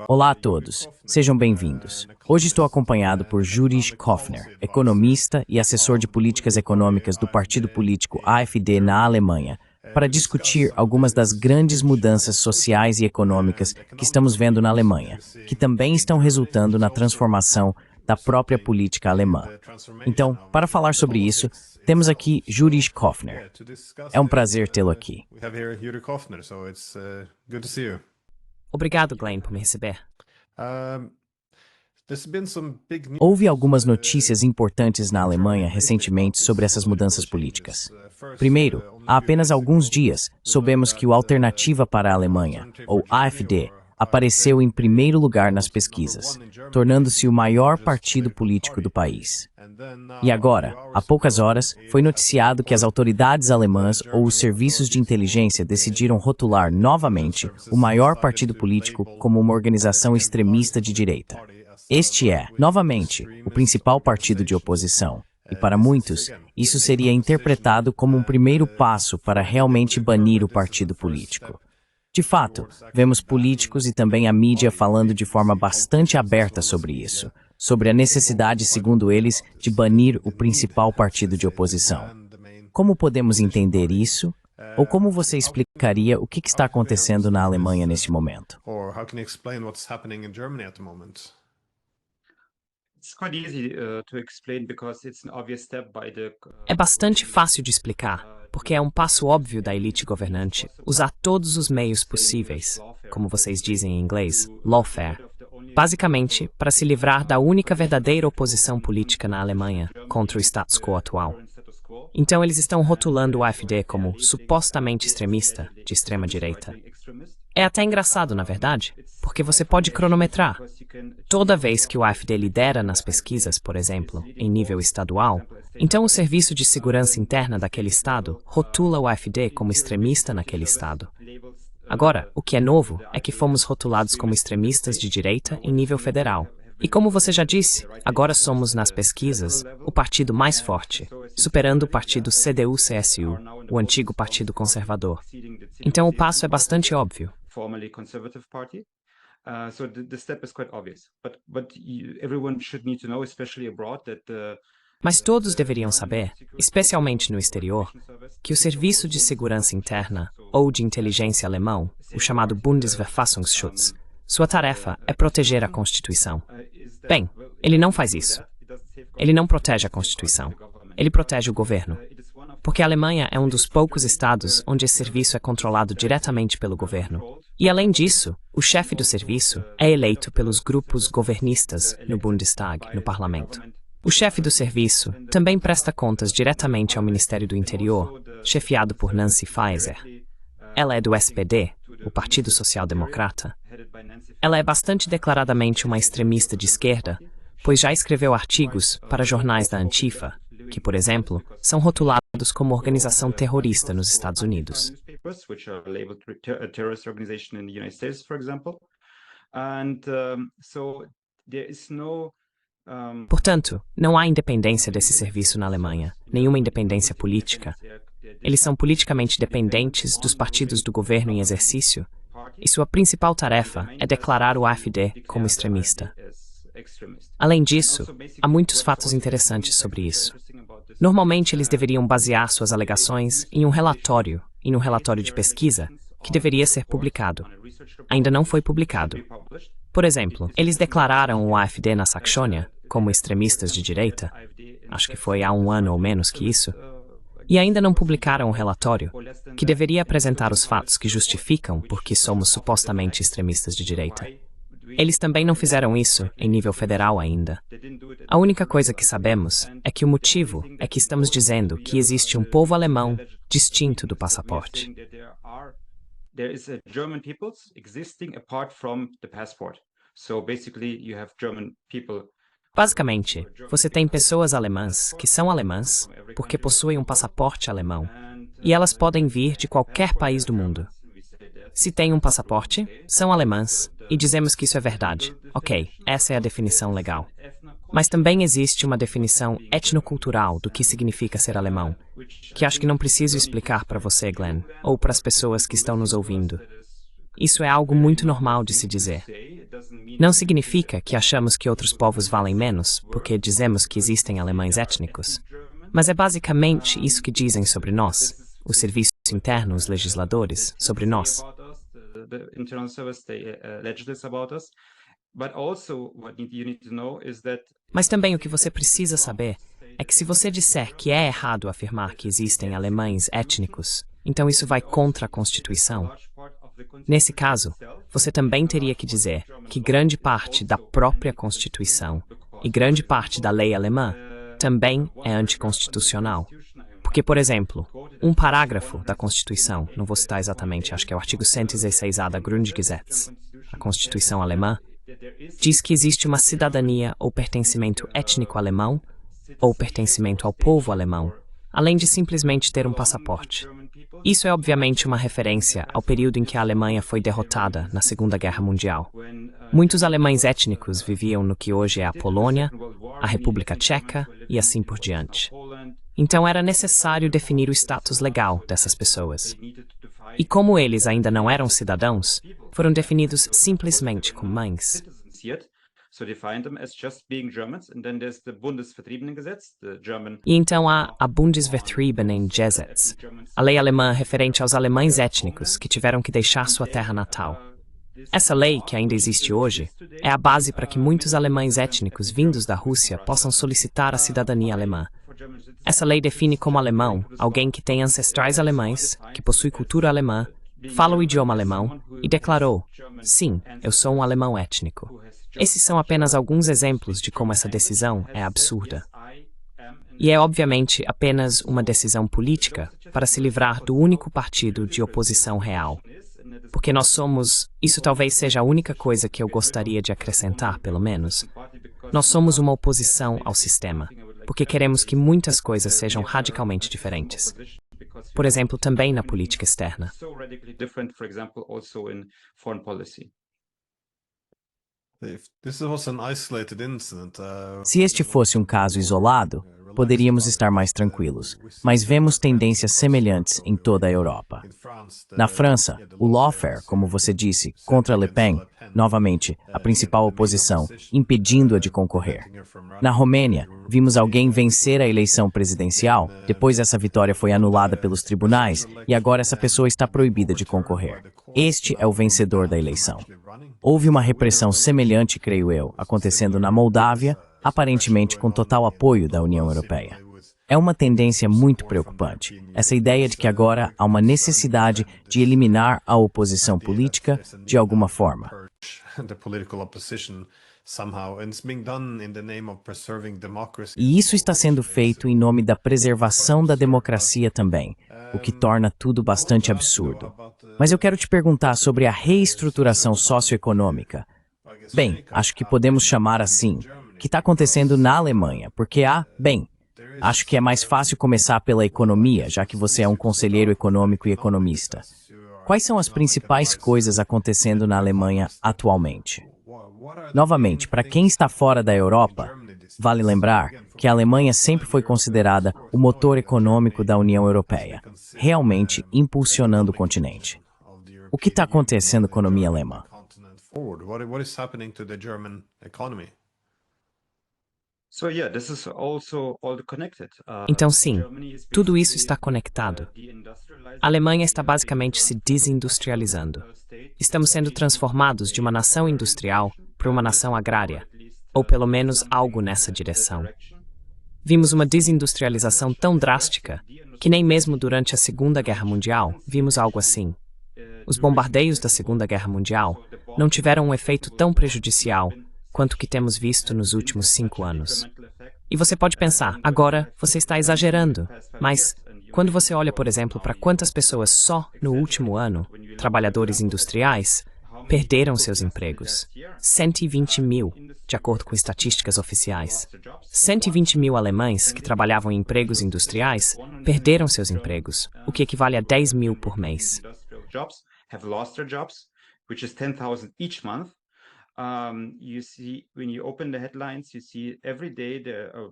Olá a todos, sejam bem-vindos. Hoje estou acompanhado por Juris Kofner, economista e assessor de políticas econômicas do partido político AfD na Alemanha, para discutir algumas das grandes mudanças sociais e econômicas que estamos vendo na Alemanha, que também estão resultando na transformação da própria política alemã. Então, para falar sobre isso, temos aqui Juris Kofner. É um prazer tê-lo aqui. Obrigado, Glenn, por me receber. Houve algumas notícias importantes na Alemanha recentemente sobre essas mudanças políticas. Primeiro, há apenas alguns dias, soubemos que o Alternativa para a Alemanha, ou AfD, apareceu em primeiro lugar nas pesquisas, tornando-se o maior partido político do país. E agora, há poucas horas, foi noticiado que as autoridades alemãs ou os serviços de inteligência decidiram rotular novamente o maior partido político como uma organização extremista de direita. Este é, novamente, o principal partido de oposição. E para muitos, isso seria interpretado como um primeiro passo para realmente banir o partido político. De fato, vemos políticos e também a mídia falando de forma bastante aberta sobre isso, sobre a necessidade, segundo eles, de banir o principal partido de oposição. Como podemos entender isso? Ou como você explicaria o que está acontecendo na Alemanha neste momento? É bastante fácil de explicar, porque é um passo óbvio da elite governante usar todos os meios possíveis, como vocês dizem em inglês, lawfare, basicamente para se livrar da única verdadeira oposição política na Alemanha contra o status quo atual. Então eles estão rotulando o AfD como supostamente extremista, de extrema-direita. É até engraçado, na verdade, porque você pode cronometrar. Toda vez que o AfD lidera nas pesquisas, por exemplo, em nível estadual, então o Serviço de Segurança Interna daquele estado rotula o AfD como extremista naquele estado. Agora, o que é novo é que fomos rotulados como extremistas de direita em nível federal. E como você já disse, agora somos, nas pesquisas, o partido mais forte, superando o partido CDU-CSU, o antigo Partido Conservador. Então o passo é bastante óbvio. Mas todos deveriam saber, especialmente no exterior, que o Serviço de Segurança Interna, ou de inteligência alemão, o chamado Bundesverfassungsschutz, sua tarefa é proteger a Constituição. Bem, ele não faz isso. Ele não protege a Constituição. Ele protege o governo. Porque a Alemanha é um dos poucos estados onde esse serviço é controlado diretamente pelo governo. E além disso, o chefe do serviço é eleito pelos grupos governistas no Bundestag, no parlamento. O chefe do serviço também presta contas diretamente ao Ministério do Interior, chefiado por Nancy Faeser. Ela é do SPD, o Partido Social Democrata. Ela é bastante declaradamente uma extremista de esquerda, pois já escreveu artigos para jornais da Antifa, que, por exemplo, são rotulados como organização terrorista nos Estados Unidos. Portanto, não há independência desse serviço na Alemanha, nenhuma independência política. Eles são politicamente dependentes dos partidos do governo em exercício, e sua principal tarefa é declarar o AfD como extremista. Além disso, há muitos fatos interessantes sobre isso. Normalmente, eles deveriam basear suas alegações em um relatório de pesquisa, que deveria ser publicado. Ainda não foi publicado. Por exemplo, eles declararam o AfD na Saxônia como extremistas de direita, acho que foi há um ano ou menos que isso, e ainda não publicaram um relatório que deveria apresentar os fatos que justificam por que somos supostamente extremistas de direita. Eles também não fizeram isso em nível federal ainda. A única coisa que sabemos é que o motivo é que estamos dizendo que existe um povo alemão distinto do passaporte. Basicamente, você tem pessoas alemãs que são alemãs porque possuem um passaporte alemão, e elas podem vir de qualquer país do mundo. Se têm um passaporte, são alemãs, e dizemos que isso é verdade. Ok, essa é a definição legal. Mas também existe uma definição etnocultural do que significa ser alemão, que acho que não preciso explicar para você, Glenn, ou para as pessoas que estão nos ouvindo. Isso é algo muito normal de se dizer. Não significa que achamos que outros povos valem menos porque dizemos que existem alemães étnicos. Mas é basicamente isso que dizem sobre nós, o serviço interno, os legisladores, sobre nós. Mas também o que você precisa saber é que se você disser que é errado afirmar que existem alemães étnicos, então isso vai contra a Constituição. Nesse caso, você também teria que dizer que grande parte da própria Constituição e grande parte da lei alemã também é anticonstitucional. Porque, por exemplo, um parágrafo da Constituição, não vou citar exatamente, acho que é o artigo 116a da Grundgesetz, a Constituição alemã, diz que existe uma cidadania ou pertencimento étnico alemão ou pertencimento ao povo alemão, além de simplesmente ter um passaporte. Isso é obviamente uma referência ao período em que a Alemanha foi derrotada na Segunda Guerra Mundial. Muitos alemães étnicos viviam no que hoje é a Polônia, a República Tcheca e assim por diante. Então era necessário definir o status legal dessas pessoas. E como eles ainda não eram cidadãos, foram definidos simplesmente como mães. E então há a Bundesvertriebenengesetz, a lei alemã referente aos alemães étnicos que tiveram que deixar sua terra natal. Essa lei, que ainda existe hoje, é a base para que muitos alemães étnicos vindos da Rússia possam solicitar a cidadania alemã. Essa lei define como alemão alguém que tem ancestrais alemães, que possui cultura alemã, fala o idioma alemão e declarou: sim, eu sou um alemão étnico. Esses são apenas alguns exemplos de como essa decisão é absurda. E é obviamente apenas uma decisão política para se livrar do único partido de oposição real. Porque nós somos, isso talvez seja a única coisa que eu gostaria de acrescentar, pelo menos, nós somos uma oposição ao sistema, porque queremos que muitas coisas sejam radicalmente diferentes. Por exemplo, também na política externa. Se este fosse um caso isolado, poderíamos estar mais tranquilos, mas vemos tendências semelhantes em toda a Europa. Na França, o lawfare, como você disse, contra Le Pen, novamente, a principal oposição, impedindo-a de concorrer. Na Romênia, vimos alguém vencer a eleição presidencial, depois essa vitória foi anulada pelos tribunais e agora essa pessoa está proibida de concorrer. Este é o vencedor da eleição. Houve uma repressão semelhante, creio eu, acontecendo na Moldávia, aparentemente com total apoio da União Europeia. É uma tendência muito preocupante, essa ideia de que agora há uma necessidade de eliminar a oposição política de alguma forma. E isso está sendo feito em nome da preservação da democracia também, o que torna tudo bastante absurdo. Mas eu quero te perguntar sobre a reestruturação socioeconômica. Bem, acho que podemos chamar assim, que está acontecendo na Alemanha, porque acho que é mais fácil começar pela economia, já que você é um conselheiro econômico e economista. Quais são as principais coisas acontecendo na Alemanha atualmente? Novamente, para quem está fora da Europa, vale lembrar que a Alemanha sempre foi considerada o motor econômico da União Europeia, realmente impulsionando o continente. O que está acontecendo com a economia alemã? Então sim, tudo isso está conectado. A Alemanha está basicamente se desindustrializando. Estamos sendo transformados de uma nação industrial para uma nação agrária, ou pelo menos algo nessa direção. Vimos uma desindustrialização tão drástica que nem mesmo durante a Segunda Guerra Mundial vimos algo assim. Os bombardeios da Segunda Guerra Mundial não tiveram um efeito tão prejudicial quanto o que temos visto nos últimos 5 anos. E você pode pensar, agora você está exagerando, mas quando você olha, por exemplo, para quantas pessoas só no último ano, trabalhadores industriais, perderam seus empregos. 120 mil, de acordo com estatísticas oficiais. 120 mil alemães que trabalhavam em empregos industriais perderam seus empregos, o que equivale a 10 mil por mês.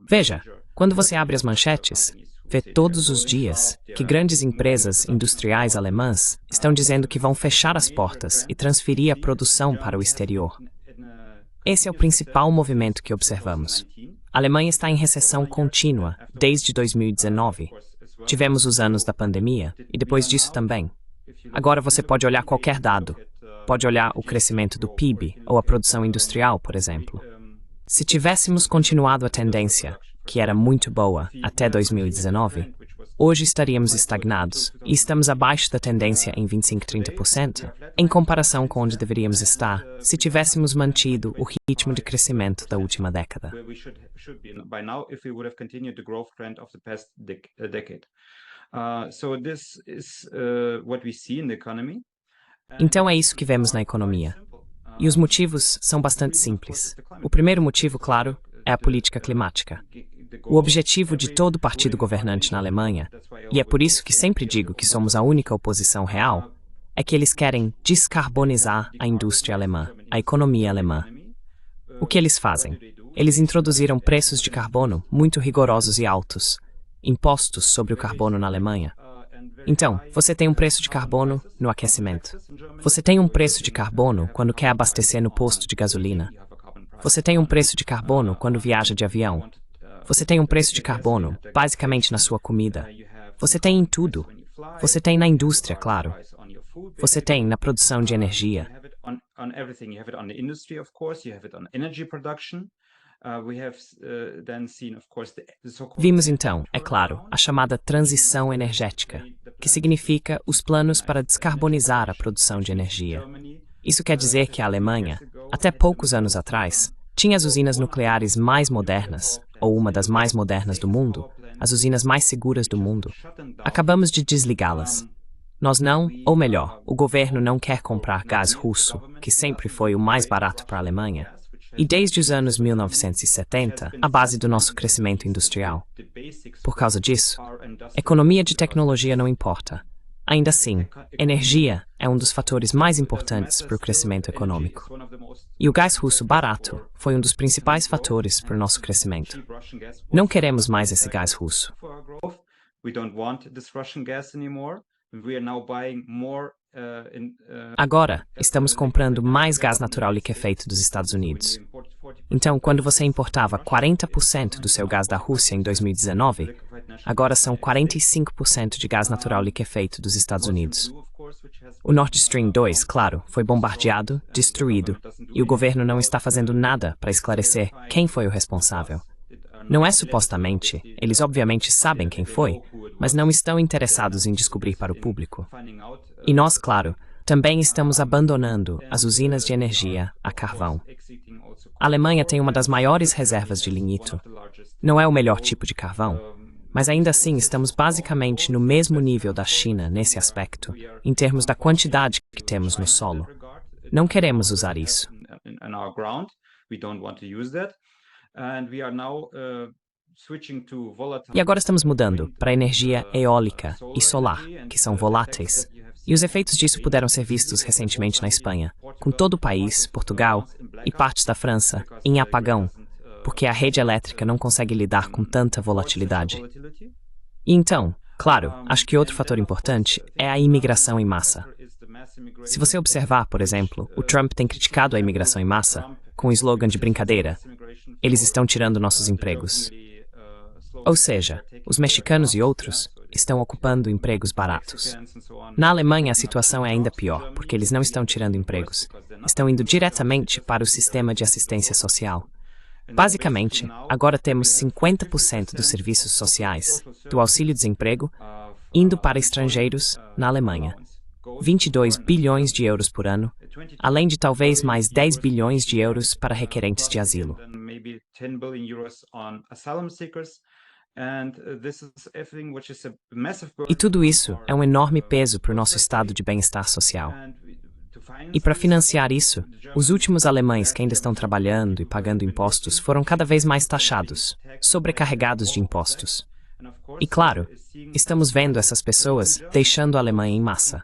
Veja, quando você abre as manchetes, vê todos os dias que grandes empresas industriais alemãs estão dizendo que vão fechar as portas e transferir a produção para o exterior. Esse é o principal movimento que observamos. A Alemanha está em recessão contínua desde 2019. Tivemos os anos da pandemia e depois disso também. Agora você pode olhar qualquer dado. Pode olhar o crescimento do PIB ou a produção industrial, por exemplo. Se tivéssemos continuado a tendência, que era muito boa até 2019, hoje estaríamos estagnados e estamos abaixo da tendência em 25-30%, em comparação com onde deveríamos estar se tivéssemos mantido o ritmo de crescimento da última década. Então é isso que vemos na economia. E os motivos são bastante simples. O primeiro motivo, claro, é a política climática. O objetivo de todo partido governante na Alemanha, e é por isso que sempre digo que somos a única oposição real, é que eles querem descarbonizar a indústria alemã, a economia alemã. O que eles fazem? Eles introduziram preços de carbono muito rigorosos e altos, impostos sobre o carbono na Alemanha. Então, você tem um preço de carbono no aquecimento. Você tem um preço de carbono quando quer abastecer no posto de gasolina. Você tem um preço de carbono quando viaja de avião. Você tem um preço de carbono, basicamente na sua comida. Você tem em tudo. Você tem na indústria, claro. Você tem na produção de energia. Vimos então, é claro, a chamada transição energética, que significa os planos para descarbonizar a produção de energia. Isso quer dizer que a Alemanha, até poucos anos atrás, tinha as usinas nucleares mais modernas, ou uma das mais modernas do mundo, as usinas mais seguras do mundo. Acabamos de desligá-las. Nós não, ou melhor, o governo não quer comprar gás russo, que sempre foi o mais barato para a Alemanha. E desde os anos 1970, a base do nosso crescimento industrial. Por causa disso, economia de tecnologia não importa. Ainda assim, energia é um dos fatores mais importantes para o crescimento econômico. E o gás russo barato foi um dos principais fatores para o nosso crescimento. Não queremos mais esse gás russo. Agora, estamos comprando mais gás natural liquefeito dos Estados Unidos. Então, quando você importava 40% do seu gás da Rússia em 2019, agora são 45% de gás natural liquefeito dos Estados Unidos. O Nord Stream 2, claro, foi bombardeado, destruído, e o governo não está fazendo nada para esclarecer quem foi o responsável. Não é supostamente, eles obviamente sabem quem foi, mas não estão interessados em descobrir para o público. E nós, claro, também estamos abandonando as usinas de energia a carvão. A Alemanha tem uma das maiores reservas de lignito. Não é o melhor tipo de carvão, mas ainda assim estamos basicamente no mesmo nível da China nesse aspecto, em termos da quantidade que temos no solo. Não queremos usar isso. E agora estamos mudando para a energia eólica e solar, que são voláteis. E os efeitos disso puderam ser vistos recentemente na Espanha, com todo o país, Portugal e partes da França em apagão, porque a rede elétrica não consegue lidar com tanta volatilidade. E então, claro, acho que outro fator importante é a imigração em massa. Se você observar, por exemplo, o Trump tem criticado a imigração em massa com o slogan de brincadeira: eles estão tirando nossos empregos. Ou seja, os mexicanos e outros estão ocupando empregos baratos. Na Alemanha, a situação é ainda pior, porque eles não estão tirando empregos. Estão indo diretamente para o sistema de assistência social. Basicamente, agora temos 50% dos serviços sociais, do auxílio-desemprego, indo para estrangeiros na Alemanha. 22 bilhões de euros por ano, além de talvez mais 10 bilhões de euros para requerentes de asilo. E tudo isso é um enorme peso para o nosso estado de bem-estar social. E para financiar isso, os últimos alemães que ainda estão trabalhando e pagando impostos foram cada vez mais taxados, sobrecarregados de impostos. E claro, estamos vendo essas pessoas deixando a Alemanha em massa.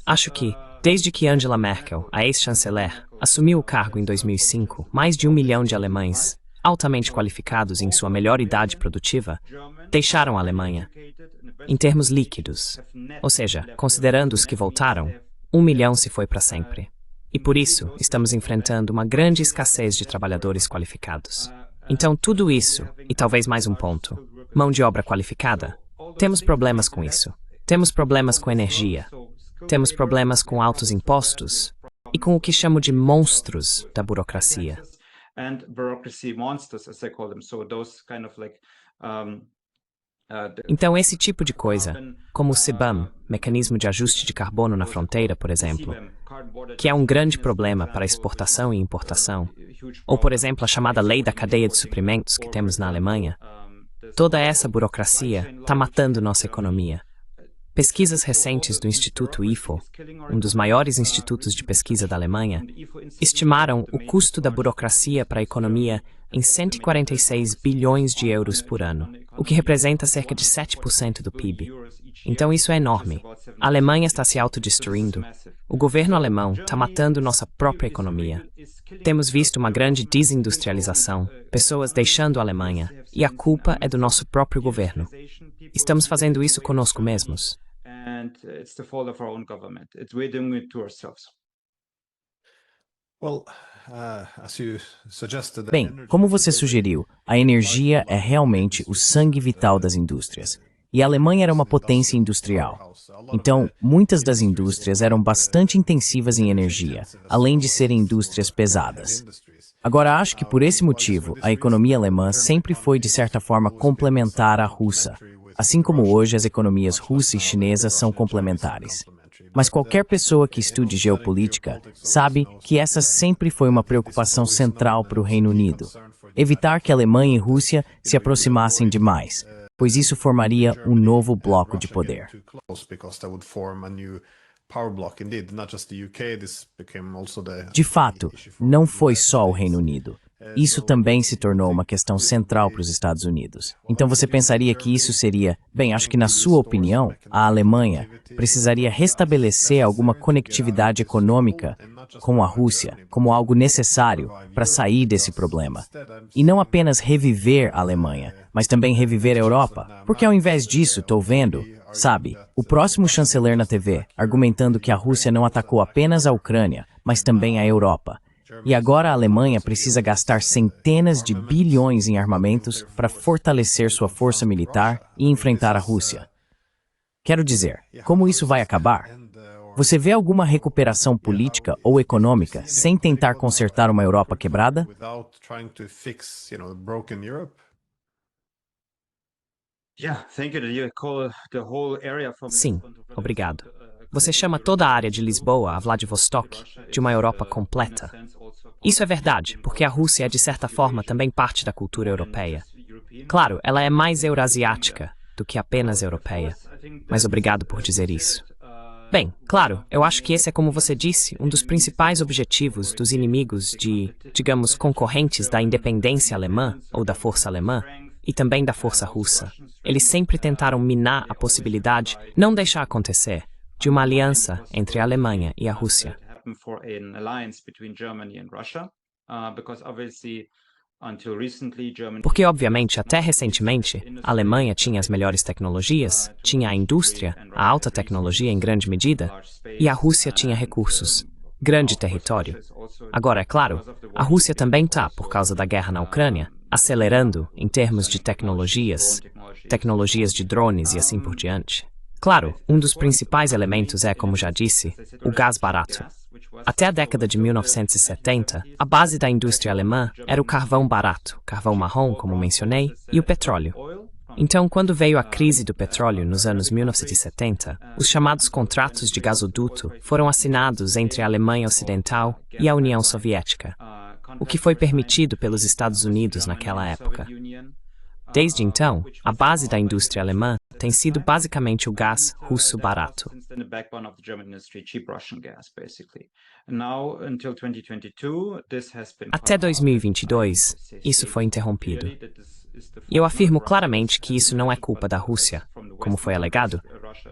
Acho que, desde que Angela Merkel, a ex-chanceler, assumiu o cargo em 2005, mais de 1 milhão de alemães, altamente qualificados em sua melhor idade produtiva, deixaram a Alemanha. Em termos líquidos, ou seja, considerando os que voltaram, 1 milhão se foi para sempre. E por isso, estamos enfrentando uma grande escassez de trabalhadores qualificados. Então, tudo isso, e talvez mais um ponto, mão de obra qualificada, temos problemas com isso. Temos problemas com energia. Temos problemas com altos impostos e com o que chamo de monstros da burocracia. Então, esse tipo de coisa, como o CBAM, Mecanismo de Ajuste de Carbono na Fronteira, por exemplo, que é um grande problema para exportação e importação, ou, por exemplo, a chamada Lei da Cadeia de Suprimentos que temos na Alemanha, toda essa burocracia está matando nossa economia. Pesquisas recentes do Instituto IFO, um dos maiores institutos de pesquisa da Alemanha, estimaram o custo da burocracia para a economia em 146 bilhões de euros por ano, o que representa cerca de 7% do PIB. Então isso é enorme. A Alemanha está se autodestruindo. O governo alemão está matando nossa própria economia. Temos visto uma grande desindustrialização, pessoas deixando a Alemanha, e a culpa é do nosso próprio governo. Estamos fazendo isso conosco mesmos. Bem, como você sugeriu, a energia é realmente o sangue vital das indústrias. E a Alemanha era uma potência industrial. Então, muitas das indústrias eram bastante intensivas em energia, além de serem indústrias pesadas. Agora, acho que por esse motivo, a economia alemã sempre foi, de certa forma, complementar à russa, assim como hoje as economias russa e chinesa são complementares. Mas qualquer pessoa que estude geopolítica sabe que essa sempre foi uma preocupação central para o Reino Unido. Evitar que a Alemanha e Rússia se aproximassem demais, pois isso formaria um novo bloco de poder. De fato, não foi só o Reino Unido. Isso também se tornou uma questão central para os Estados Unidos. Então você pensaria que isso seria, bem, acho que na sua opinião, a Alemanha precisaria restabelecer alguma conectividade econômica com a Rússia, como algo necessário para sair desse problema. E não apenas reviver a Alemanha, mas também reviver a Europa. Porque ao invés disso, estou vendo, sabe, o próximo chanceler na TV argumentando que a Rússia não atacou apenas a Ucrânia, mas também a Europa. E agora a Alemanha precisa gastar centenas de bilhões em armamentos para fortalecer sua força militar e enfrentar a Rússia. Quero dizer, como isso vai acabar? Você vê alguma recuperação política ou econômica sem tentar consertar uma Europa quebrada? Sim, obrigado. Você chama toda a área de Lisboa a Vladivostok de uma Europa completa. Isso é verdade, porque a Rússia é de certa forma também parte da cultura europeia. Claro, ela é mais eurasiática do que apenas europeia, mas obrigado por dizer isso. Bem, claro, eu acho que esse é, como você disse, um dos principais objetivos dos inimigos de, digamos, concorrentes da independência alemã ou da força alemã, e também da força russa. Eles sempre tentaram minar a possibilidade, não deixar acontecer, de uma aliança entre a Alemanha e a Rússia. Porque, obviamente, até recentemente, a Alemanha tinha as melhores tecnologias, tinha a indústria, a alta tecnologia em grande medida, e a Rússia tinha recursos, grande território. Agora, é claro, a Rússia também está, por causa da guerra na Ucrânia, acelerando em termos de tecnologias de drones e assim por diante. Claro, um dos principais elementos é, como já disse, o gás barato. Até a década de 1970, a base da indústria alemã era o carvão barato, carvão marrom, como mencionei, e o petróleo. Então, quando veio a crise do petróleo nos anos 1970, os chamados contratos de gasoduto foram assinados entre a Alemanha Ocidental e a União Soviética, o que foi permitido pelos Estados Unidos naquela época. Desde então, a base da indústria alemã tem sido basicamente o gás russo barato. Até 2022, isso foi interrompido. E eu afirmo claramente que isso não é culpa da Rússia, como foi alegado,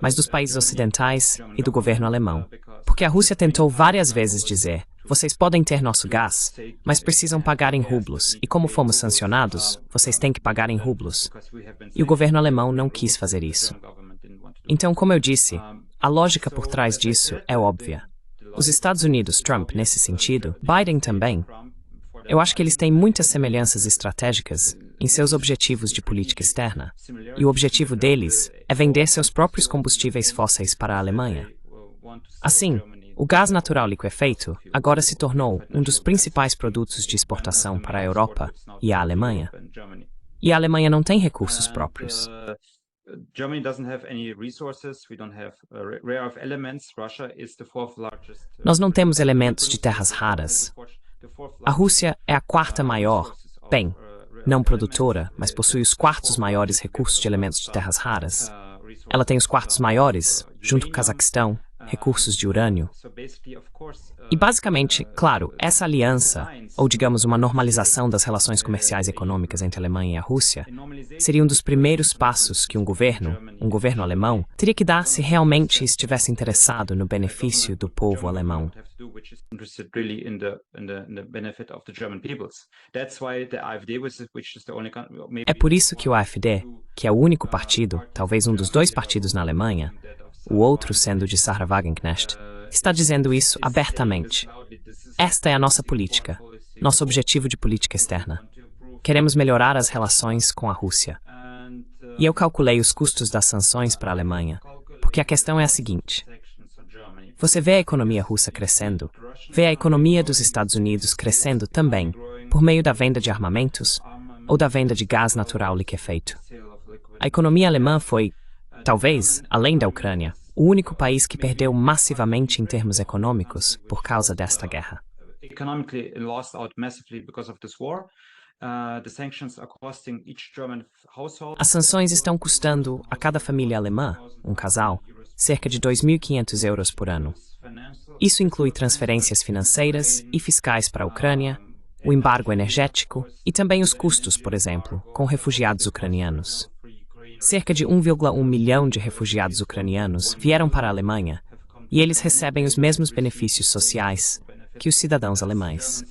mas dos países ocidentais e do governo alemão. Porque a Rússia tentou várias vezes dizer: vocês podem ter nosso gás, mas precisam pagar em rublos, e como fomos sancionados, vocês têm que pagar em rublos. E o governo alemão não quis fazer isso. Então, como eu disse, a lógica por trás disso é óbvia. Os Estados Unidos, Trump nesse sentido, Biden também. Eu acho que eles têm muitas semelhanças estratégicas em seus objetivos de política externa. E o objetivo deles é vender seus próprios combustíveis fósseis para a Alemanha. Assim, o gás natural liquefeito agora se tornou um dos principais produtos de exportação para a Europa e a Alemanha. E a Alemanha não tem recursos próprios. Nós não temos elementos de terras raras. A Rússia é a quarta maior, bem, não produtora, mas possui os quartos maiores recursos de elementos de terras raras. Ela tem os quartos maiores, junto com o Cazaquistão, recursos de urânio. E basicamente, claro, essa aliança, ou digamos uma normalização das relações comerciais e econômicas entre a Alemanha e a Rússia, seria um dos primeiros passos que um governo alemão, teria que dar se realmente estivesse interessado no benefício do povo alemão. É por isso que o AfD, que é o único partido, talvez um dos dois partidos na Alemanha, o outro sendo de Sarah Wagenknecht, está dizendo isso abertamente. Esta é a nossa política, nosso objetivo de política externa. Queremos melhorar as relações com a Rússia. E eu calculei os custos das sanções para a Alemanha, porque a questão é a seguinte. Você vê a economia russa crescendo, vê a economia dos Estados Unidos crescendo também, por meio da venda de armamentos ou da venda de gás natural liquefeito. A economia alemã foi, talvez, além da Ucrânia, o único país que perdeu massivamente em termos econômicos por causa desta guerra. As sanções estão custando a cada família alemã, um casal, cerca de 2.500 euros por ano. Isso inclui transferências financeiras e fiscais para a Ucrânia, o embargo energético e também os custos, por exemplo, com refugiados ucranianos. Cerca de 1,1 milhão de refugiados ucranianos vieram para a Alemanha e eles recebem os mesmos benefícios sociais que os cidadãos alemães,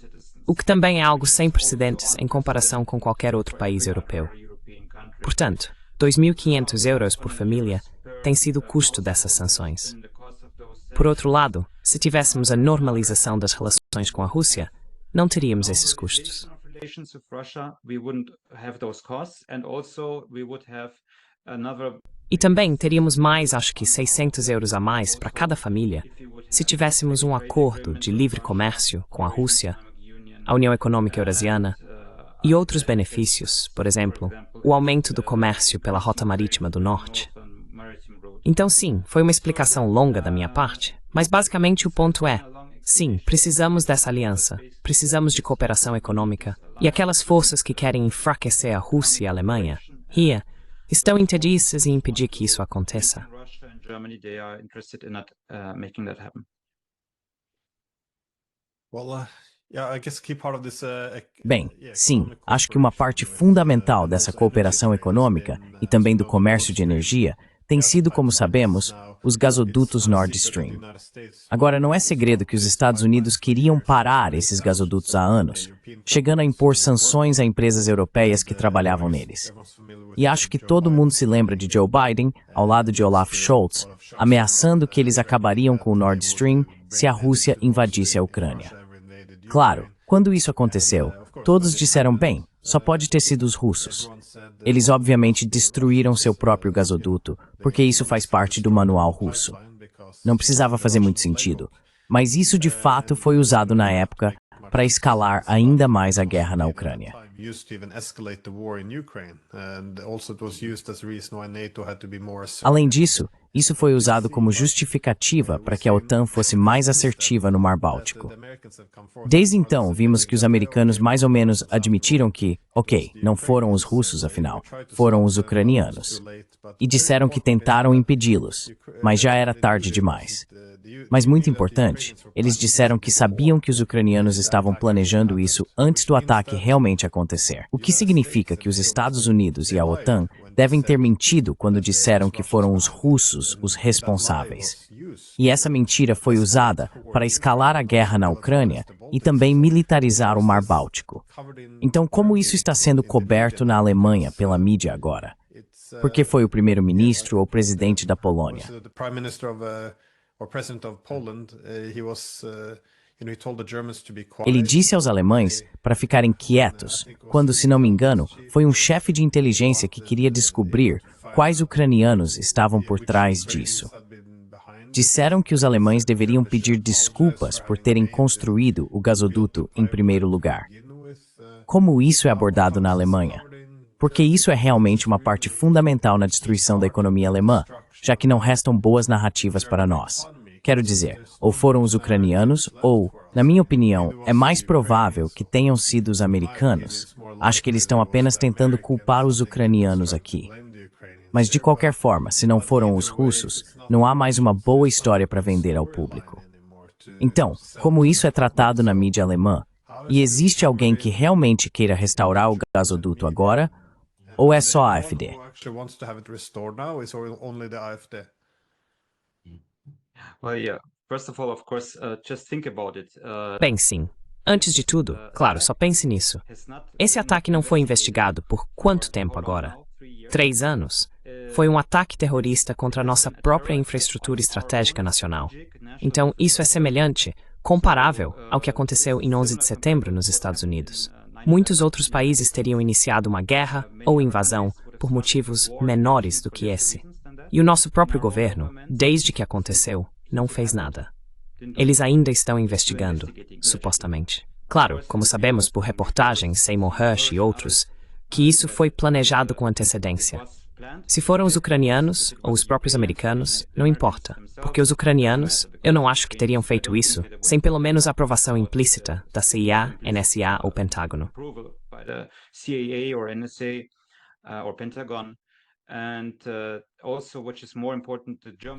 o que também é algo sem precedentes em comparação com qualquer outro país europeu. Portanto, 2.500 euros por família tem sido o custo dessas sanções. Por outro lado, se tivéssemos a normalização das relações com a Rússia, não teríamos esses custos. E também teríamos mais, acho que 600 euros a mais para cada família, se tivéssemos um acordo de livre comércio com a Rússia, a União Econômica Eurasiana e outros benefícios, por exemplo, o aumento do comércio pela Rota Marítima do Norte. Então sim, foi uma explicação longa da minha parte, mas basicamente o ponto é, sim, precisamos dessa aliança, precisamos de cooperação econômica, e aquelas forças que querem enfraquecer a Rússia e a Alemanha, estão interessadas em impedir que isso aconteça. Bem, sim, acho que uma parte fundamental dessa cooperação econômica e também do comércio de energia tem sido, como sabemos, os gasodutos Nord Stream. Agora, não é segredo que os Estados Unidos queriam parar esses gasodutos há anos, chegando a impor sanções a empresas europeias que trabalhavam neles. E acho que todo mundo se lembra de Joe Biden, ao lado de Olaf Scholz, ameaçando que eles acabariam com o Nord Stream se a Rússia invadisse a Ucrânia. Claro, quando isso aconteceu, todos disseram, bem, só pode ter sido os russos. Eles obviamente destruíram seu próprio gasoduto, porque isso faz parte do manual russo. Não precisava fazer muito sentido, mas isso de fato foi usado na época para escalar ainda mais a guerra na Ucrânia. Além disso, isso foi usado como justificativa para que a OTAN fosse mais assertiva no Mar Báltico. Desde então, vimos que os americanos mais ou menos admitiram que, ok, não foram os russos afinal, foram os ucranianos. E disseram que tentaram impedi-los, mas já era tarde demais. Mas muito importante, eles disseram que sabiam que os ucranianos estavam planejando isso antes do ataque realmente acontecer. O que significa que os Estados Unidos e a OTAN devem ter mentido quando disseram que foram os russos os responsáveis. E essa mentira foi usada para escalar a guerra na Ucrânia e também militarizar o Mar Báltico. Então, como isso está sendo coberto na Alemanha pela mídia agora? Porque foi o primeiro-ministro ou presidente da Polônia. Ele disse aos alemães para ficarem quietos, quando, se não me engano, foi um chefe de inteligência que queria descobrir quais ucranianos estavam por trás disso. Disseram que os alemães deveriam pedir desculpas por terem construído o gasoduto em primeiro lugar. Como isso é abordado na Alemanha? Porque isso é realmente uma parte fundamental na destruição da economia alemã, já que não restam boas narrativas para nós. Quero dizer, ou foram os ucranianos, ou, na minha opinião, é mais provável que tenham sido os americanos. Acho que eles estão apenas tentando culpar os ucranianos aqui. Mas de qualquer forma, se não foram os russos, não há mais uma boa história para vender ao público. Então, como isso é tratado na mídia alemã, e existe alguém que realmente queira restaurar o gasoduto agora, ou é só a AfD? Bem, sim. Antes de tudo, claro, só pense nisso. Esse ataque não foi investigado por quanto tempo agora? 3 anos? Foi um ataque terrorista contra a nossa própria infraestrutura estratégica nacional. Então, isso é semelhante, comparável ao que aconteceu em 11 de setembro nos Estados Unidos. Muitos outros países teriam iniciado uma guerra ou invasão por motivos menores do que esse. E o nosso próprio governo, desde que aconteceu, não fez nada. Eles ainda estão investigando, supostamente. Claro, como sabemos por reportagens, Seymour Hersh e outros, que isso foi planejado com antecedência. Se foram os ucranianos ou os próprios americanos, não importa, porque os ucranianos, eu não acho que teriam feito isso sem pelo menos a aprovação implícita da CIA, NSA ou Pentágono.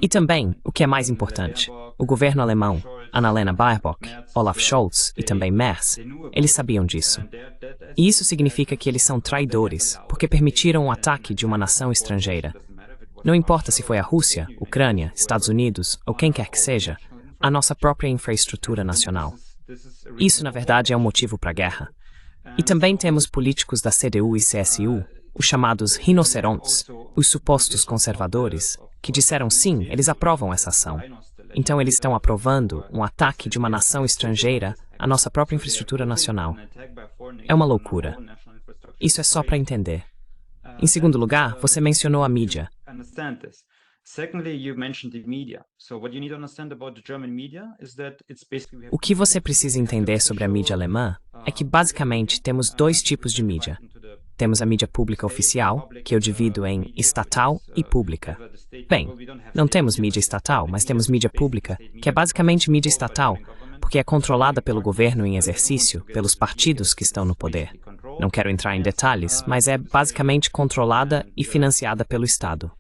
E também, o que é mais importante, o governo alemão, Annalena Baerbock, Olaf Scholz e também Merz, eles sabiam disso. E isso significa que eles são traidores, porque permitiram o ataque de uma nação estrangeira. Não importa se foi a Rússia, Ucrânia, Estados Unidos ou quem quer que seja, a nossa própria infraestrutura nacional. Isso, na verdade, é um motivo para a guerra. E também temos políticos da CDU e CSU, os chamados rinocerontes, os supostos conservadores, que disseram sim, eles aprovam essa ação. Então eles estão aprovando um ataque de uma nação estrangeira à nossa própria infraestrutura nacional. É uma loucura. Isso é só para entender. Em segundo lugar, você mencionou a mídia. O que você precisa entender sobre a mídia alemã é que basicamente temos 2 tipos de mídia. Temos a mídia pública oficial, que eu divido em estatal e pública. Bem, não temos mídia estatal, mas temos mídia pública, que é basicamente mídia estatal, porque é controlada pelo governo em exercício, pelos partidos que estão no poder. Não quero entrar em detalhes, mas é basicamente controlada e financiada pelo Estado.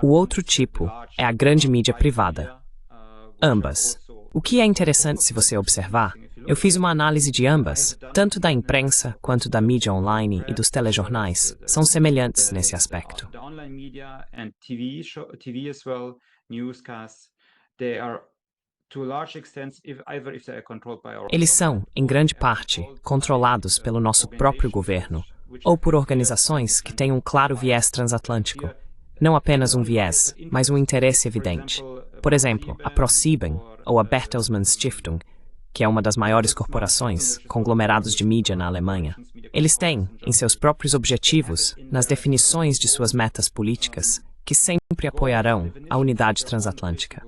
O outro tipo é a grande mídia privada. Ambas. O que é interessante se você observar, eu fiz uma análise de ambas, tanto da imprensa quanto da mídia online e dos telejornais, são semelhantes nesse aspecto. Eles são, em grande parte, controlados pelo nosso próprio governo, ou por organizações que têm um claro viés transatlântico. Não apenas um viés, mas um interesse evidente. Por exemplo, a ProSieben ou a Bertelsmann Stiftung, que é uma das maiores corporações, conglomerados de mídia na Alemanha. Eles têm, em seus próprios objetivos, nas definições de suas metas políticas, que sempre apoiarão a unidade transatlântica.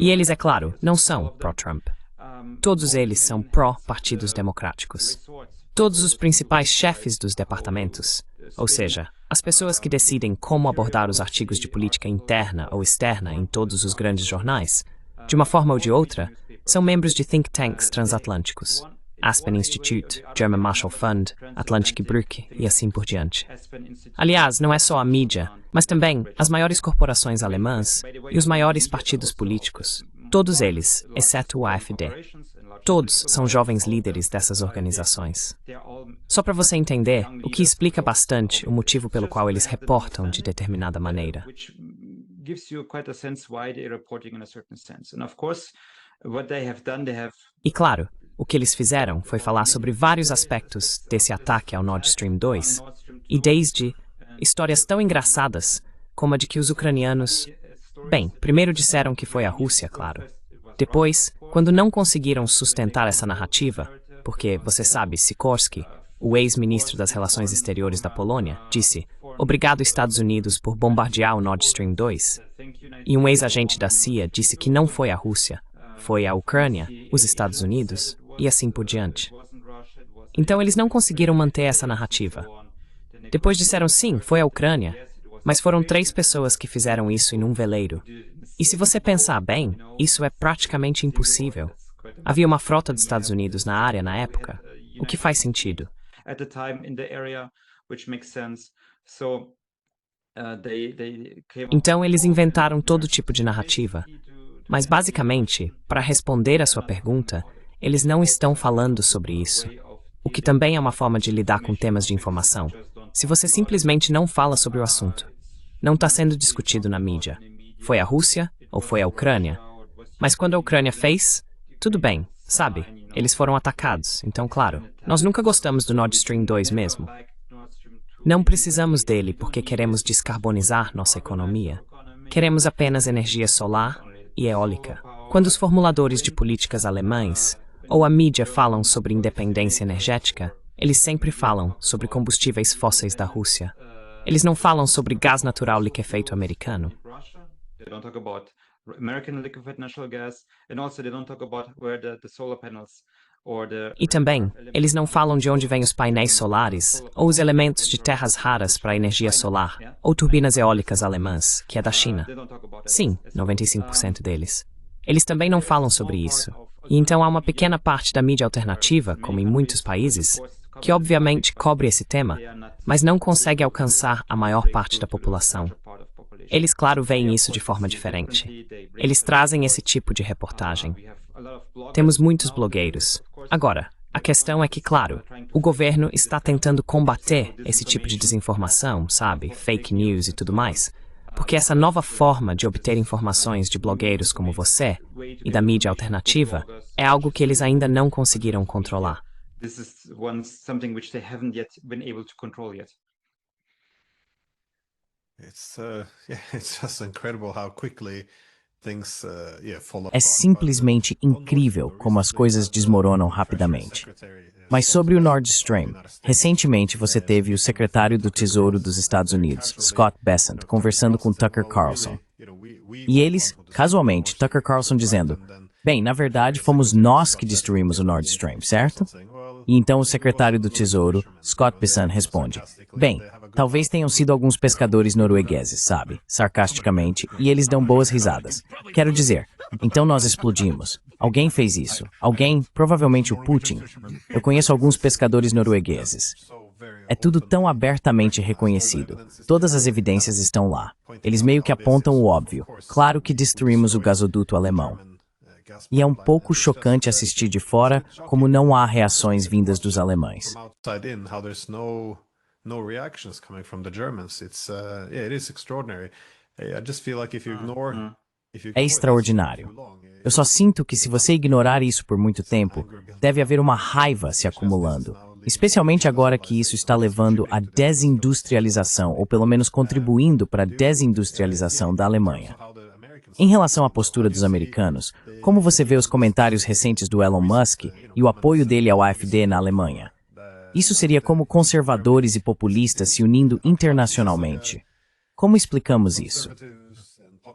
E eles, é claro, não são pró-Trump. Todos eles são pró-partidos democráticos. Todos os principais chefes dos departamentos, ou seja, as pessoas que decidem como abordar os artigos de política interna ou externa em todos os grandes jornais, de uma forma ou de outra, são membros de think tanks transatlânticos. Aspen Institute, German Marshall Fund, Atlantic Brook e assim por diante. Aliás, não é só a mídia, mas também as maiores corporações alemãs e os maiores partidos políticos. Todos eles, exceto o AfD. Todos são jovens líderes dessas organizações. Só para você entender, o que explica bastante o motivo pelo qual eles reportam de determinada maneira. E claro, o que eles fizeram foi falar sobre vários aspectos desse ataque ao Nord Stream 2, e desde histórias tão engraçadas como a de que os ucranianos... Bem, primeiro disseram que foi a Rússia, claro. Depois, quando não conseguiram sustentar essa narrativa, porque, você sabe, Sikorski, o ex-ministro das Relações Exteriores da Polônia, disse: "Obrigado, Estados Unidos, por bombardear o Nord Stream 2." E um ex-agente da CIA disse que não foi a Rússia, foi a Ucrânia, os Estados Unidos, e assim por diante. Então eles não conseguiram manter essa narrativa. Depois disseram sim, foi a Ucrânia, mas foram 3 pessoas que fizeram isso em um veleiro. E se você pensar bem, isso é praticamente impossível. Havia uma frota dos Estados Unidos na área na época, o que faz sentido. Então eles inventaram todo tipo de narrativa. Mas basicamente, para responder à sua pergunta, eles não estão falando sobre isso. O que também é uma forma de lidar com temas de informação. Se você simplesmente não fala sobre o assunto. Não está sendo discutido na mídia. Foi a Rússia ou foi a Ucrânia? Mas quando a Ucrânia fez, tudo bem, sabe? Eles foram atacados, então claro. Nós nunca gostamos do Nord Stream 2 mesmo. Não precisamos dele porque queremos descarbonizar nossa economia. Queremos apenas energia solar e eólica. Quando os formuladores de políticas alemães ou a mídia falam sobre independência energética, eles sempre falam sobre combustíveis fósseis da Rússia. Eles não falam sobre gás natural liquefeito americano. E também, eles não falam de onde vêm os painéis solares, ou os elementos de terras raras para a energia solar, ou turbinas eólicas alemãs, que é da China. Sim, 95% deles. Eles também não falam sobre isso. E então há uma pequena parte da mídia alternativa, como em muitos países, que obviamente cobre esse tema, mas não consegue alcançar a maior parte da população. Eles, claro, veem isso de forma diferente. Eles trazem esse tipo de reportagem. Temos muitos blogueiros. Agora, a questão é que, claro, o governo está tentando combater esse tipo de desinformação, sabe, fake news e tudo mais, porque essa nova forma de obter informações de blogueiros como você e da mídia alternativa é algo que eles ainda não conseguiram controlar. É simplesmente incrível como as coisas desmoronam rapidamente. Mas sobre o Nord Stream, recentemente você teve o secretário do Tesouro dos Estados Unidos, Scott Bessent, conversando com Tucker Carlson. E eles, casualmente, Tucker Carlson dizendo: "Bem, na verdade, fomos nós que destruímos o Nord Stream, certo?" E então o secretário do Tesouro, Scott Bessent, responde: "Bem, talvez tenham sido alguns pescadores noruegueses, sabe? Sarcasticamente, e eles dão boas risadas. Quero dizer, então nós explodimos. Alguém fez isso. Alguém, provavelmente o Putin. Eu conheço alguns pescadores noruegueses. É tudo tão abertamente reconhecido. Todas as evidências estão lá. Eles meio que apontam o óbvio. Claro que destruímos o gasoduto alemão. E é um pouco chocante assistir de fora como não há reações vindas dos alemães. No reactions coming from the Germans. It is extraordinary. I just feel like if you ignore É extraordinário. Eu só sinto que se você ignorar isso por muito tempo, deve haver uma raiva se acumulando, especialmente agora que isso está levando à desindustrialização, ou pelo menos contribuindo para a desindustrialização da Alemanha. Em relação à postura dos americanos, como você vê os comentários recentes do Elon Musk e o apoio dele ao AfD na Alemanha? Isso seria como conservadores e populistas se unindo internacionalmente. Como explicamos isso?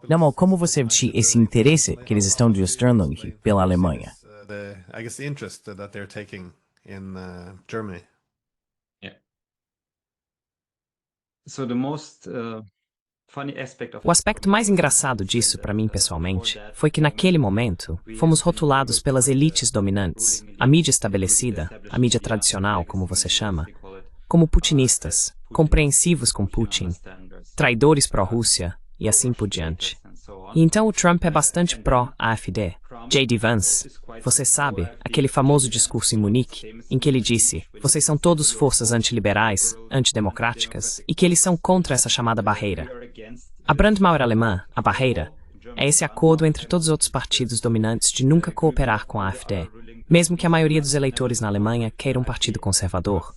Não, como você vê esse interesse que eles estão demonstrando pela Alemanha? I guess the interest that they're taking in Germany. Yeah. So the most O aspecto mais engraçado disso, para mim pessoalmente, foi que naquele momento fomos rotulados pelas elites dominantes, a mídia estabelecida, a mídia tradicional, como você chama, como putinistas, compreensivos com Putin, traidores pró-Rússia e assim por diante. E então o Trump é bastante pró-AfD. J.D. Vance, você sabe, aquele famoso discurso em Munique, em que ele disse, vocês são todos forças antiliberais, antidemocráticas, e que eles são contra essa chamada barreira. A Brandmauer alemã, a barreira, é esse acordo entre todos os outros partidos dominantes de nunca cooperar com a AfD, mesmo que a maioria dos eleitores na Alemanha queira um partido conservador.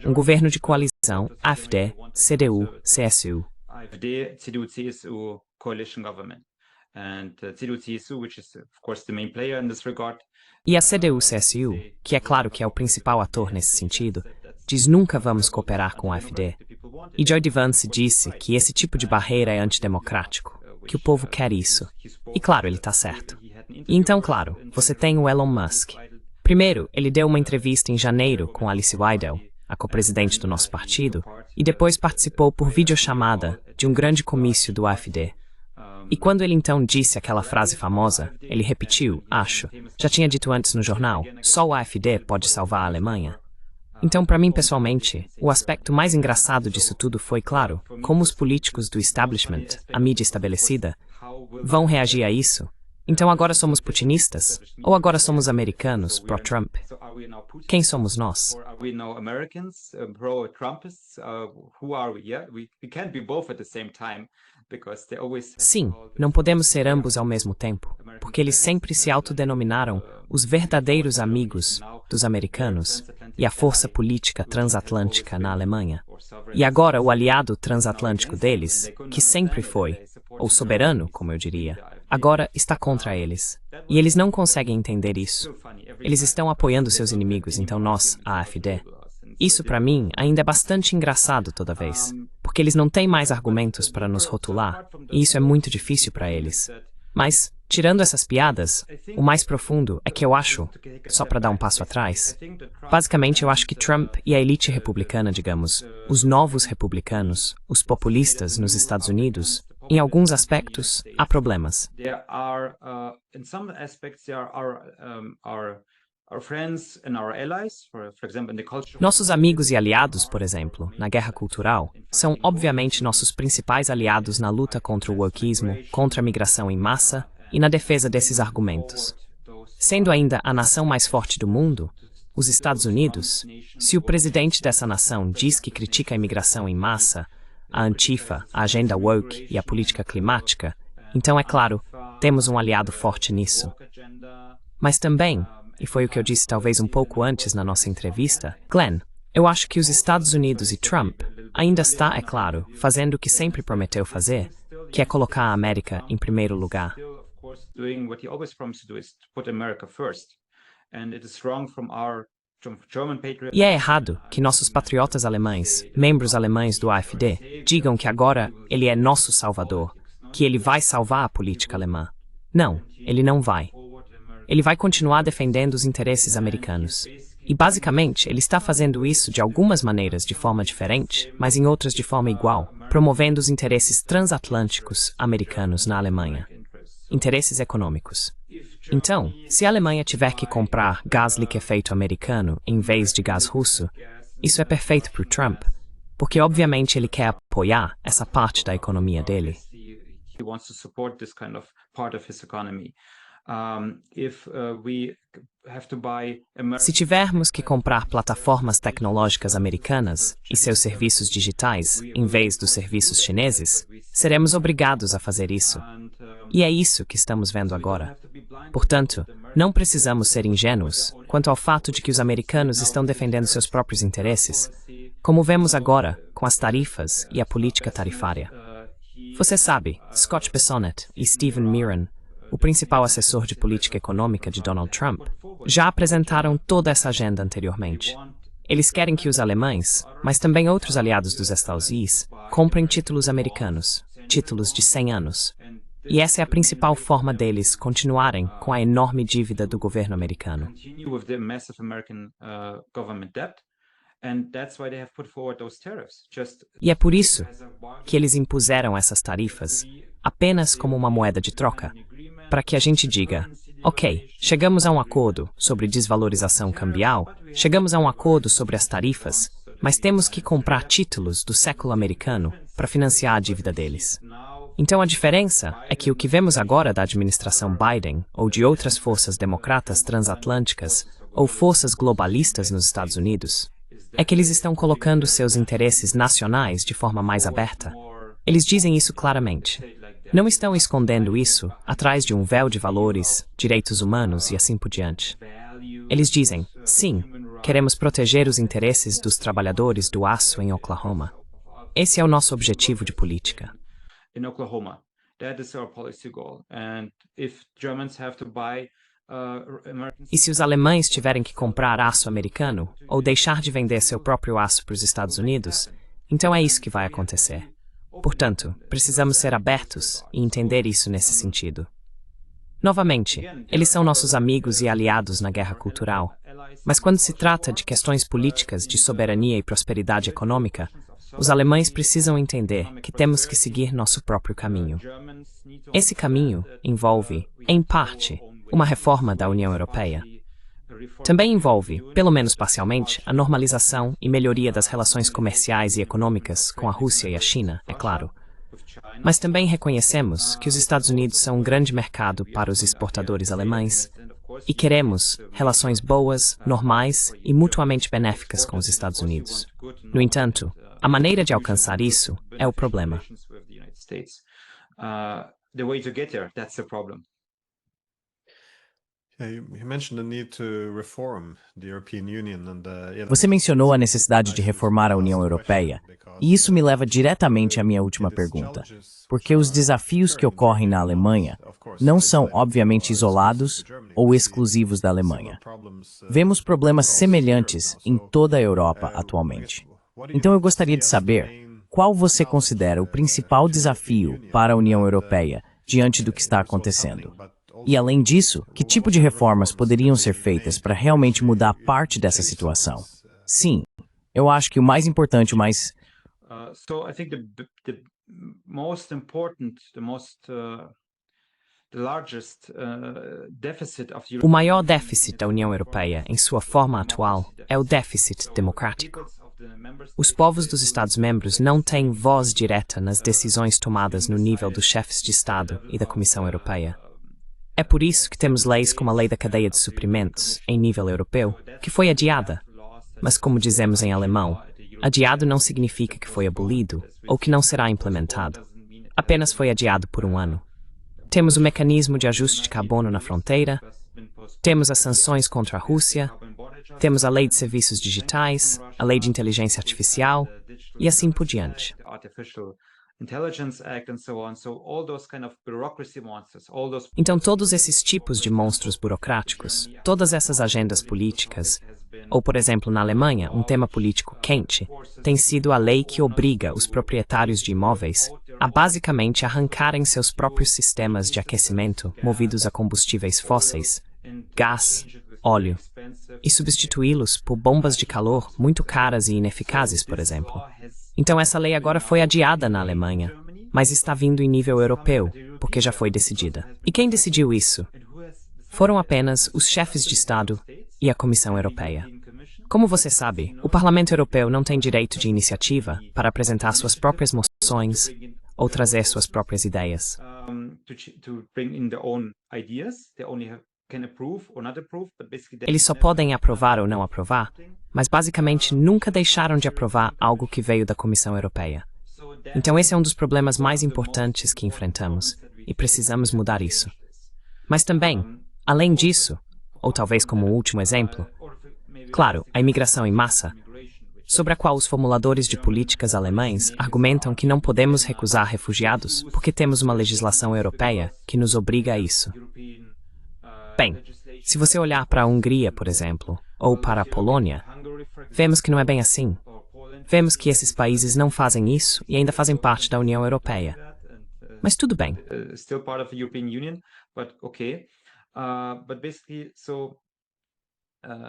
Um governo de coalizão, AfD, CDU, CSU. AfD, CDU, CSU coalition government. And CDU, CSU, which is of course the main player in this regard. E a CDU-CSU, que é claro que é o principal ator nesse sentido, diz nunca vamos cooperar com a AfD. E J.D. Vance disse que esse tipo de barreira é antidemocrático, que o povo quer isso. E claro, ele está certo. E então, claro, você tem o Elon Musk. Primeiro, ele deu uma entrevista em janeiro com Alice Weidel, a co-presidente do nosso partido, e depois participou por videochamada de um grande comício do AfD. E quando ele então disse aquela frase famosa, ele repetiu, acho, já tinha dito antes no jornal, só o AfD pode salvar a Alemanha. Então, para mim pessoalmente, o aspecto mais engraçado disso tudo foi, claro, como os políticos do establishment, a mídia estabelecida, vão reagir a isso. Então agora somos putinistas? Ou agora somos americanos, pró-Trump? Quem somos nós? Sim, não podemos ser ambos ao mesmo tempo, porque eles sempre se autodenominaram os verdadeiros amigos dos americanos e a força política transatlântica na Alemanha. E agora o aliado transatlântico deles, que sempre foi, ou soberano, como eu diria, agora está contra eles. E eles não conseguem entender isso. Eles estão apoiando seus inimigos, então nós, a AfD. Isso, para mim, ainda é bastante engraçado toda vez, porque eles não têm mais argumentos para nos rotular, e isso é muito difícil para eles. Mas, tirando essas piadas, o mais profundo é que eu acho, só para dar um passo atrás, basicamente eu acho que Trump e a elite republicana, digamos, os novos republicanos, os populistas nos Estados Unidos, em alguns aspectos, há problemas. Nossos amigos e aliados, por exemplo, na guerra cultural, são obviamente nossos principais aliados na luta contra o wokeismo, contra a migração em massa e na defesa desses argumentos. Sendo ainda a nação mais forte do mundo, os Estados Unidos, se o presidente dessa nação diz que critica a imigração em massa, a Antifa, a agenda woke e a política climática, então é claro, temos um aliado forte nisso. Mas também, e foi o que eu disse talvez um pouco antes na nossa entrevista, Glenn, eu acho que os Estados Unidos e Trump ainda está, é claro, fazendo o que sempre prometeu fazer, que é colocar a América em primeiro lugar. E é errado que nossos patriotas alemães, membros alemães do AfD, digam que agora ele é nosso salvador, que ele vai salvar a política alemã. Não, ele não vai. Ele vai continuar defendendo os interesses americanos. E basicamente, ele está fazendo isso de algumas maneiras de forma diferente, mas em outras de forma igual, promovendo os interesses transatlânticos americanos na Alemanha. Interesses econômicos. Então, se a Alemanha tiver que comprar gás liquefeito americano em vez de gás russo, isso é perfeito para o Trump, porque obviamente ele quer apoiar essa parte da economia dele. Se tivermos que comprar plataformas tecnológicas americanas e seus serviços digitais em vez dos serviços chineses, seremos obrigados a fazer isso. E é isso que estamos vendo agora. Portanto, não precisamos ser ingênuos quanto ao fato de que os americanos estão defendendo seus próprios interesses, como vemos agora com as tarifas e a política tarifária. Você sabe, Scott Bessonnet e Stephen Miran, o principal assessor de política econômica de Donald Trump, já apresentaram toda essa agenda anteriormente. Eles querem que os alemães, mas também outros aliados dos Estados Unidos, comprem títulos americanos, títulos de 100 anos. E essa é a principal forma deles continuarem com a enorme dívida do governo americano. E é por isso que eles impuseram essas tarifas apenas como uma moeda de troca, para que a gente diga, ok, chegamos a um acordo sobre desvalorização cambial, chegamos a um acordo sobre as tarifas, mas temos que comprar títulos do século americano para financiar a dívida deles. Então a diferença é que o que vemos agora da administração Biden ou de outras forças democratas transatlânticas ou forças globalistas nos Estados Unidos é que eles estão colocando seus interesses nacionais de forma mais aberta. Eles dizem isso claramente. Não estão escondendo isso atrás de um véu de valores, direitos humanos e assim por diante. Eles dizem, sim, queremos proteger os interesses dos trabalhadores do aço em Oklahoma. Esse é o nosso objetivo de política. In Oklahoma, that is our policy goal. And if Germans have to buy American... E se os alemães tiverem que comprar aço americano ou deixar de vender seu próprio aço para os Estados Unidos, então é isso que vai acontecer. Portanto, precisamos ser abertos e entender isso nesse sentido. Novamente, eles são nossos amigos e aliados na guerra cultural, mas quando se trata de questões políticas de soberania e prosperidade econômica, os alemães precisam entender que temos que seguir nosso próprio caminho. Esse caminho envolve, em parte, uma reforma da União Europeia. Também envolve, pelo menos parcialmente, a normalização e melhoria das relações comerciais e econômicas com a Rússia e a China, é claro. Mas também reconhecemos que os Estados Unidos são um grande mercado para os exportadores alemães e queremos relações boas, normais e mutuamente benéficas com os Estados Unidos. No entanto, a maneira de alcançar isso é o problema. The way to get there, that's the problem. Você mencionou a necessidade de reformar a União Europeia, e isso me leva diretamente à minha última pergunta. Porque os desafios que ocorrem na Alemanha não são, obviamente, isolados ou exclusivos da Alemanha. Vemos problemas semelhantes em toda a Europa atualmente. Então eu gostaria de saber qual você considera o principal desafio para a União Europeia diante do que está acontecendo. E, além disso, que tipo de reformas poderiam ser feitas para realmente mudar parte dessa situação? Sim, eu acho que o mais importante, o mais... So I think the most important, the largest deficit of the O maior déficit da União Europeia, em sua forma atual, é o déficit democrático. Os povos dos Estados-membros não têm voz direta nas decisões tomadas no nível dos chefes de Estado e da Comissão Europeia. É por isso que temos leis como a Lei da Cadeia de Suprimentos, em nível europeu, que foi adiada. Mas, como dizemos em alemão, adiado não significa que foi abolido ou que não será implementado. Apenas foi adiado por um ano. Temos o mecanismo de ajuste de carbono na fronteira, temos as sanções contra a Rússia, temos a Lei de Serviços Digitais, a Lei de Inteligência Artificial e assim por diante. Então, todos esses tipos de monstros burocráticos, todas essas agendas políticas, ou, por exemplo, na Alemanha, um tema político quente, tem sido a lei que obriga os proprietários de imóveis a basicamente arrancarem seus próprios sistemas de aquecimento movidos a combustíveis fósseis, gás, óleo, e substituí-los por bombas de calor muito caras e ineficazes, por exemplo. Então essa lei agora foi adiada na Alemanha, mas está vindo em nível europeu, porque já foi decidida. E quem decidiu isso? Foram apenas os chefes de Estado e a Comissão Europeia. Como você sabe, o Parlamento Europeu não tem direito de iniciativa para apresentar suas próprias moções ou trazer suas próprias ideias. Eles só podem aprovar ou não aprovar, mas basicamente nunca deixaram de aprovar algo que veio da Comissão Europeia. Então esse é um dos problemas mais importantes que enfrentamos, e precisamos mudar isso. Mas também, além disso, ou talvez como último exemplo, claro, a imigração em massa, sobre a qual os formuladores de políticas alemães argumentam que não podemos recusar refugiados porque temos uma legislação europeia que nos obriga a isso. Bem, se você olhar para a Hungria, por exemplo, ou para a Polônia, vemos que não é bem assim. Vemos que esses países não fazem isso e ainda fazem parte da União Europeia. Mas tudo bem.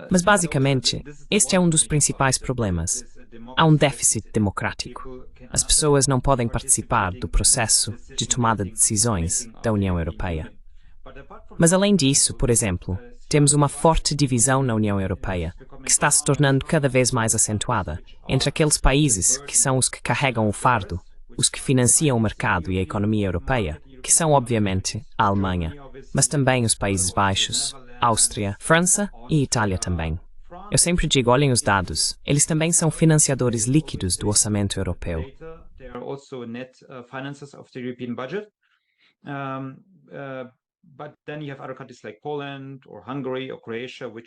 Mas, basicamente, este é um dos principais problemas. Há um déficit democrático. As pessoas não podem participar do processo de tomada de decisões da União Europeia. Mas, além disso, por exemplo, temos uma forte divisão na União Europeia, que está se tornando cada vez mais acentuada, entre aqueles países que são os que carregam o fardo, os que financiam o mercado e a economia europeia, que são, obviamente, a Alemanha, mas também os Países Baixos, Áustria, França e Itália também. Eu sempre digo, olhem os dados, eles também são financiadores líquidos do orçamento europeu.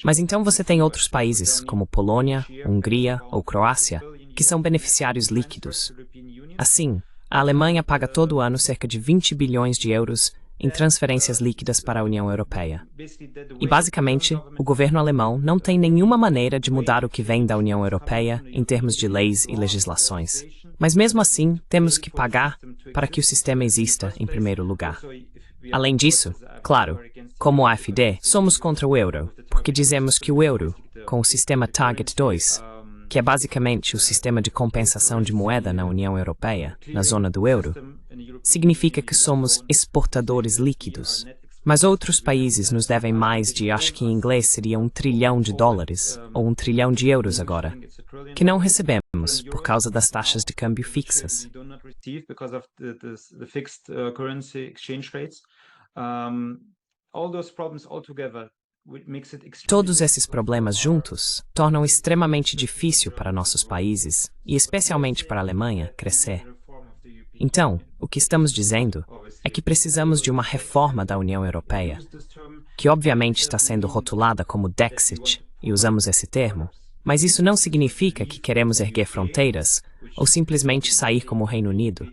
Mas então você tem outros países, como Polônia, Hungria ou Croácia, que são beneficiários líquidos. Assim, a Alemanha paga todo ano cerca de 20 bilhões de euros em transferências líquidas para a União Europeia. E, basicamente, o governo alemão não tem nenhuma maneira de mudar o que vem da União Europeia em termos de leis e legislações. Mas, mesmo assim, temos que pagar para que o sistema exista em primeiro lugar. Além disso, claro, como AfD, somos contra o euro, porque dizemos que o euro, com o sistema Target 2, que é basicamente o sistema de compensação de moeda na União Europeia, na zona do euro, significa que somos exportadores líquidos. Mas outros países nos devem mais de, acho que em inglês seria $1 trilhão, ou $1 trilhão agora, que não recebemos por causa das taxas de câmbio fixas. Todos esses problemas juntos tornam extremamente difícil para nossos países, e especialmente para a Alemanha, crescer. Então, o que estamos dizendo é que precisamos de uma reforma da União Europeia, que obviamente está sendo rotulada como Dexit, e usamos esse termo, mas isso não significa que queremos erguer fronteiras ou simplesmente sair como o Reino Unido.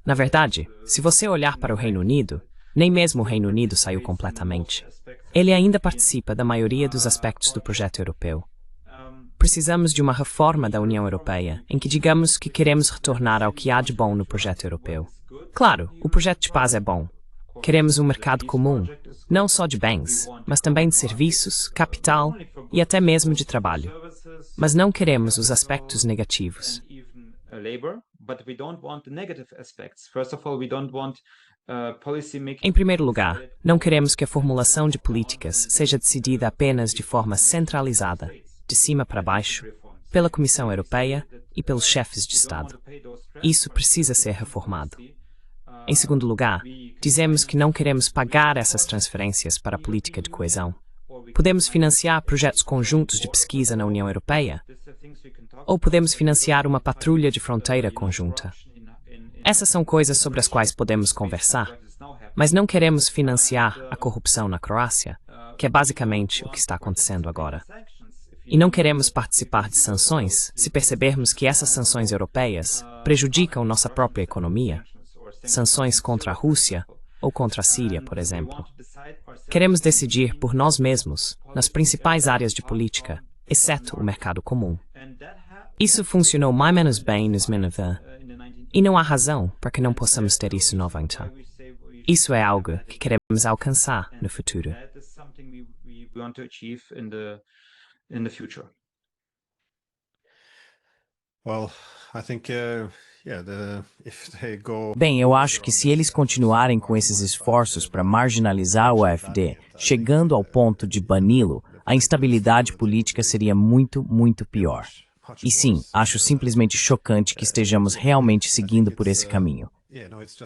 Na verdade, se você olhar para o Reino Unido, nem mesmo o Reino Unido saiu completamente. Ele ainda participa da maioria dos aspectos do projeto europeu. Precisamos de uma reforma da União Europeia, em que digamos que queremos retornar ao que há de bom no projeto europeu. Claro, o projeto de paz é bom. Queremos um mercado comum, não só de bens, mas também de serviços, capital e até mesmo de trabalho. Mas não queremos os aspectos negativos. Em primeiro lugar, não queremos que a formulação de políticas seja decidida apenas de forma centralizada, de cima para baixo, pela Comissão Europeia e pelos chefes de Estado. Isso precisa ser reformado. Em segundo lugar, dizemos que não queremos pagar essas transferências para a política de coesão. Podemos financiar projetos conjuntos de pesquisa na União Europeia, ou podemos financiar uma patrulha de fronteira conjunta. Essas são coisas sobre as quais podemos conversar, mas não queremos financiar a corrupção na Croácia, que é basicamente o que está acontecendo agora. E não queremos participar de sanções se percebermos que essas sanções europeias prejudicam nossa própria economia. Sanções contra a Rússia ou contra a Síria, por exemplo. Queremos decidir por nós mesmos nas principais áreas de política, exceto o mercado comum. Isso funcionou mais ou menos bem nos 1990, e não há razão para que não possamos ter isso novamente. Isso é algo que queremos alcançar no futuro. In the future. Well, I think, if they go... Bem, eu acho que se eles continuarem com esses esforços para marginalizar o AfD, chegando ao ponto de bani-lo, a instabilidade política seria muito, muito pior. E sim, acho simplesmente chocante que estejamos realmente seguindo por esse caminho.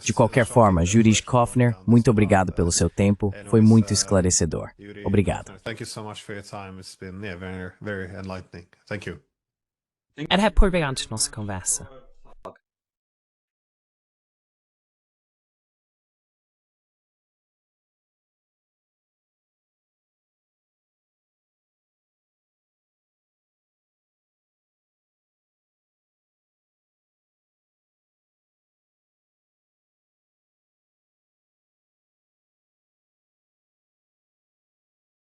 De qualquer forma, Judith Kofner, muito obrigado pelo seu tempo, foi muito esclarecedor. Obrigado. Era por bem antes da nossa conversa.